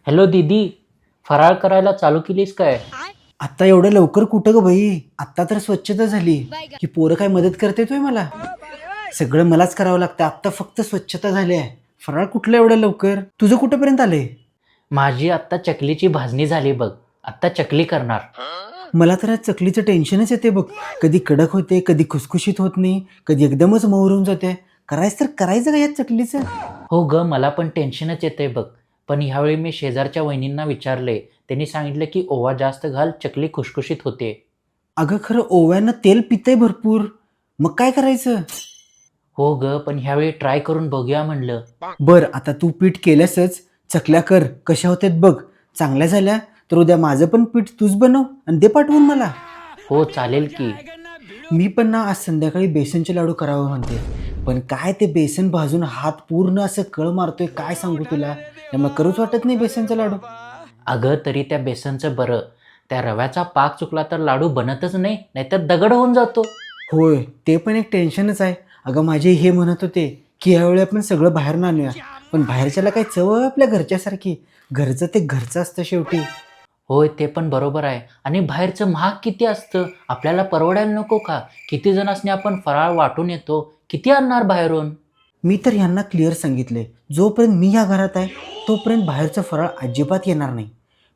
Hello दीदी, फराळ करायला चालू केलीस काय? आता एवढ्या लवकर कुठं ग बाई? आता तर स्वच्छता झाली की पोरं काय मदत करते तोय मला? सगळं मलाच करावं लागतं. आता फक्त स्वच्छता झाली आहे. फराळ कुठलं एवढ्या लवकर? तुझं कुठंपर्यंत आलंय? माझी आत्ता चकलीची भाजणी झाली बघ. आत्ता चकली करणार. मला तर आज चकलीचं टेन्शनच येते बघ. कधी कडक होते, कधी खुसखुशीत होत नाही, कधी एकदमच मऊरून जाते. करायचं तर करायचं का या चकलीचं? हो ग, मला पण टेन्शनच येते बघ. पण ह्यावेळी मी शेजारच्या वहिनींना विचारले. त्यांनी सांगितलं की ओवा जास्त घाल, चकली खुशखुशीत होते. अगं खरं ओव्यानं तेल पितंय भरपूर. मग काय करायचं? हो ग, पण ह्यावेळी ट्राय करून बघूया म्हणलं. बर, आता तू पीठ केलंसच, चकल्या कर. कशा होत्यात बघ. चांगल्या झाल्या तर उद्या माझं पण पीठ तूच बनव आणि दे पाठवून मला. हो चालेल की. मी पण ना आज संध्याकाळी बेसनचे लाडू करावं म्हणते. पण काय ते बेसन भाजून हात पूर्ण असं कळ मारतोय, काय सांगू तुला. त्यामुळे करूच वाटत नाही बेसनचा लाडू. अगं तरी त्या बेसनचं बरं. त्या रव्याचा पाक चुकला तर लाडू बनतच नाही, नाहीतर दगड होऊन जातो. होय, ते पण एक टेन्शनच आहे. अगं माझे हे म्हणत होते की यावेळी आपण सगळं बाहेर आणूया. पण बाहेरच्याला काही चव आहे आपल्या घरच्यासारखी? घरचं ते घरचं असतं शेवटी. होय, ते पण बरोबर आहे. आणि बाहेरचं महाग किती असतं, आपल्याला परवडायला नको का? किती जणांनी आपण फराळ वाटून येतो, किती आणणार बाहेरून? मी तर ह्यांना क्लिअर सांगितले, जोपर्यंत मी ह्या घरात आहे तोपर्यंत बाहेरचं फराळ अजिबात येणार नाही.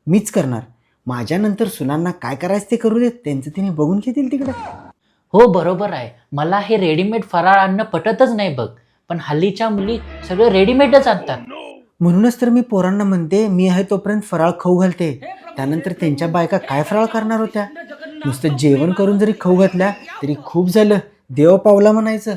मीच करणार. माझ्यानंतर सुनांना काय करायचं ते करू देत, त्यांचं तिने बघून घेतील तिकडे. हो बरोबर आहे. मला हे रेडीमेड फराळ आणणं पटतच नाही बघ. पण हल्लीच्या मुली सगळं रेडीमेडच आणतात. म्हणूनच तर मी पोरांना म्हणते, मी आहे तोपर्यंत फराळ खाऊ घालते. त्यानंतर त्यांच्या बायका काय फराळ करणार होत्या? नुसतं जेवण करून जरी खाऊ घातल्या तरी खूप झालं. देव पावला म्हणायचं.